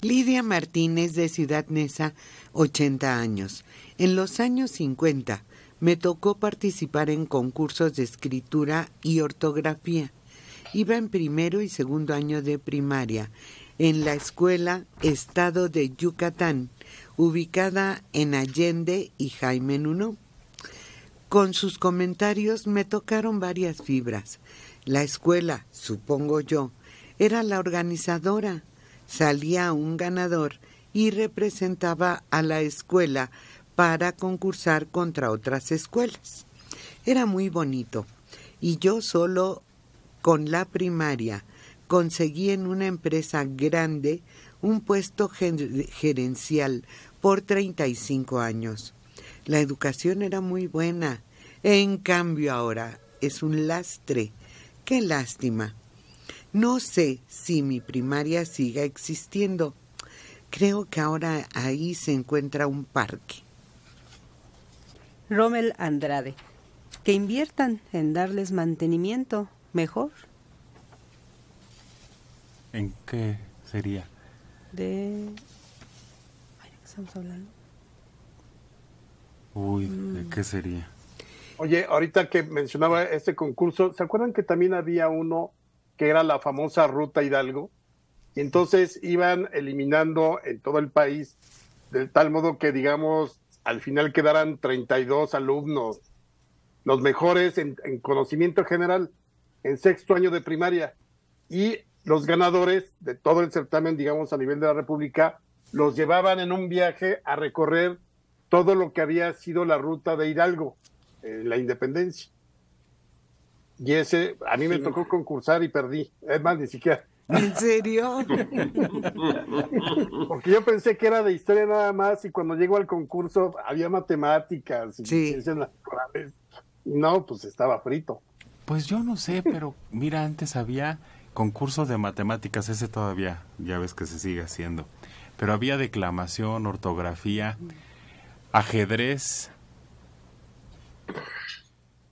Lidia Martínez, de Ciudad Neza, 80 años. En los años 50 me tocó participar en concursos de escritura y ortografía. Iba en primero y segundo año de primaria en la escuela Estado de Yucatán, ubicada en Allende y Jaime Nuno. Con sus comentarios me tocaron varias fibras. La escuela, supongo yo, era la organizadora. Salía un ganador y representaba a la escuela para concursar contra otras escuelas. Era muy bonito. Y yo solo con la primaria conseguí en una empresa grande un puesto gerencial por 35 años. La educación era muy buena. En cambio ahora es un lastre. ¡Qué lástima! No sé si mi primaria siga existiendo. Creo que ahora ahí se encuentra un parque. Rommel Andrade. Que inviertan en darles mantenimiento mejor. ¿En qué sería? ¿Qué estamos hablando? ¿De qué sería? Oye, ahorita que mencionaba este concurso, ¿se acuerdan que también había uno que era la famosa Ruta Hidalgo? Y entonces iban eliminando en todo el país, de tal modo que, digamos, al final quedaran 32 alumnos, los mejores en conocimiento general, en sexto año de primaria. Y los ganadores de todo el certamen, digamos, a nivel de la República, los llevaban en un viaje a recorrer todo lo que había sido la Ruta de Hidalgo, la Independencia. Y ese, a mí me tocó concursar y perdí. Es más, ni siquiera. ¿En serio? Porque yo pensé que era de historia nada más, y cuando llego al concurso había matemáticas y ciencias naturales. No, pues estaba frito. Pues yo no sé, pero mira, antes había concursos de matemáticas, ese todavía, ya ves que se sigue haciendo. Pero había declamación, ortografía, ajedrez,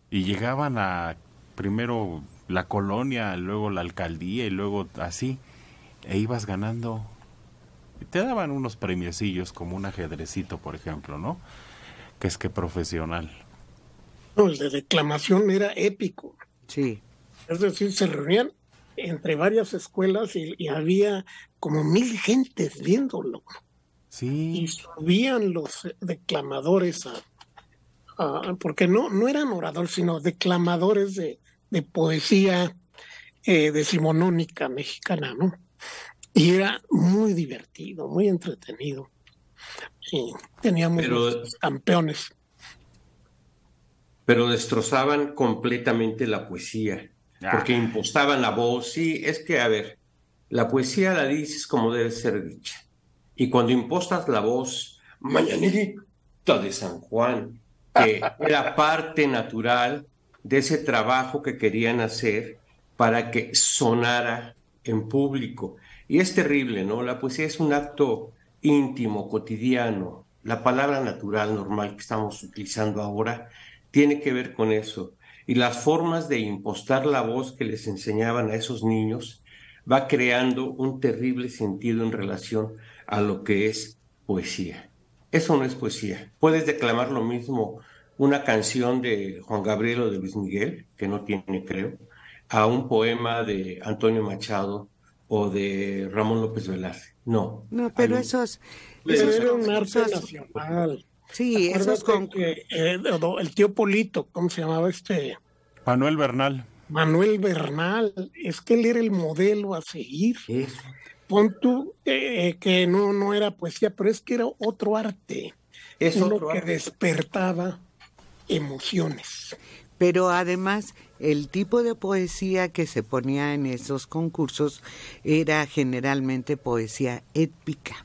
y llegaban a primero la colonia, luego la alcaldía y luego así, e ibas ganando. Te daban unos premiecillos como un ajedrecito, por ejemplo, ¿no? Que es que profesional. No, el de declamación era épico. Sí. Es decir, se reunían entre varias escuelas y había como 1000 gentes viéndolo. Sí. Y subían los declamadores porque no eran oradores, sino declamadores de poesía decimonónica mexicana, ¿no? Y era muy divertido, muy entretenido. Y teníamos los campeones. Pero destrozaban completamente la poesía, porque impostaban la voz. Sí, es que, a ver, la poesía la dices como debe ser dicha. Y cuando impostas la voz, Mañanita de San Juan, que era parte natural de ese trabajo que querían hacer para que sonara en público. Y es terrible, ¿no? La poesía es un acto íntimo, cotidiano. La palabra natural, normal que estamos utilizando ahora, tiene que ver con eso. Y las formas de impostar la voz que les enseñaban a esos niños va creando un terrible sentido en relación a lo que es poesía. Eso no es poesía. Puedes declamar lo mismo una canción de Juan Gabriel o de Luis Miguel, que no tiene, creo, a un poema de Antonio Machado o de Ramón López Velarde. No. No, pero esos era un arte nacional. Sí, esos el tío Polito, ¿cómo se llamaba Manuel Bernal. Manuel Bernal, es que él era el modelo a seguir. Eso. Pon tú que no era poesía, pero es que era otro arte. Es uno otro que arte. despertaba emociones. Pero además, el tipo de poesía que se ponía en esos concursos era generalmente poesía épica.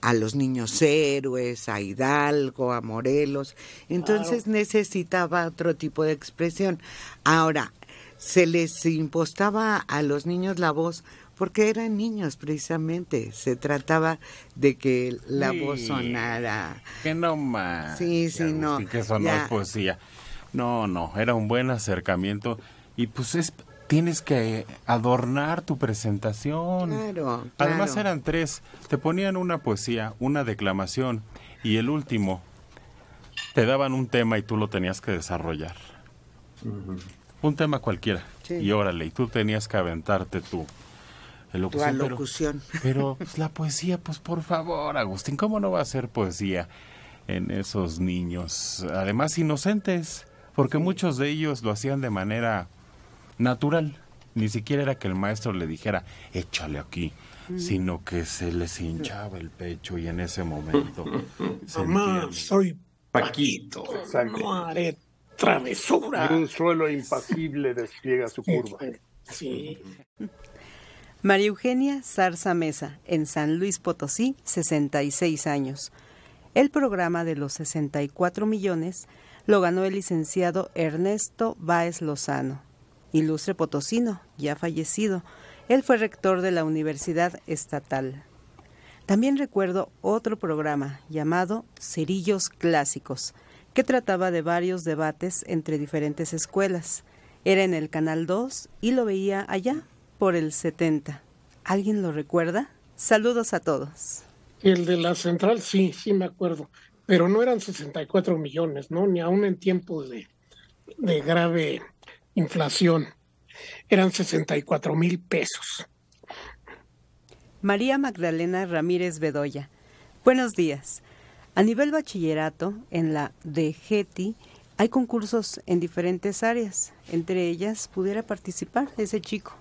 A los niños héroes, a Hidalgo, a Morelos. Entonces necesitaba otro tipo de expresión. Ahora, se les impostaba a los niños la voz porque eran niños precisamente. Se trataba de que la voz sonara. Que no más. Sí, no. Que eso no es poesía. No, era un buen acercamiento. Y pues tienes que adornar tu presentación. Claro. Además eran 3, te ponían una poesía, una declamación y el último te daban un tema y tú lo tenías que desarrollar. Un tema cualquiera. Sí. Y órale, y tú tenías que aventarte tu alocución. Pero pues, la poesía, pues por favor, Agustín, ¿cómo no va a ser poesía en esos niños? Además inocentes, porque muchos de ellos lo hacían de manera natural. Ni siquiera era que el maestro le dijera, échale aquí, sino que se les hinchaba el pecho y en ese momento... Mamá, soy Paquito. No haré travesura. Y un suelo impasible despliega su curva. Sí. María Eugenia Zarza Mesa, en San Luis Potosí, 66 años. El programa de los 64 millones lo ganó el licenciado Ernesto Báez Lozano, ilustre potosino, ya fallecido. Él fue rector de la Universidad Estatal. También recuerdo otro programa llamado Cerillos Clásicos, que trataba de varios debates entre diferentes escuelas. Era en el Canal 2 y lo veía allá por el 70. ¿Alguien lo recuerda? Saludos a todos. El de la central, sí me acuerdo, pero no eran 64 millones, ¿no? Ni aún en tiempos de grave inflación. Eran 64,000 pesos. María Magdalena Ramírez Bedoya. Buenos días. A nivel bachillerato, en la DGETI, hay concursos en diferentes áreas. Entre ellas, pudiera participar ese chico.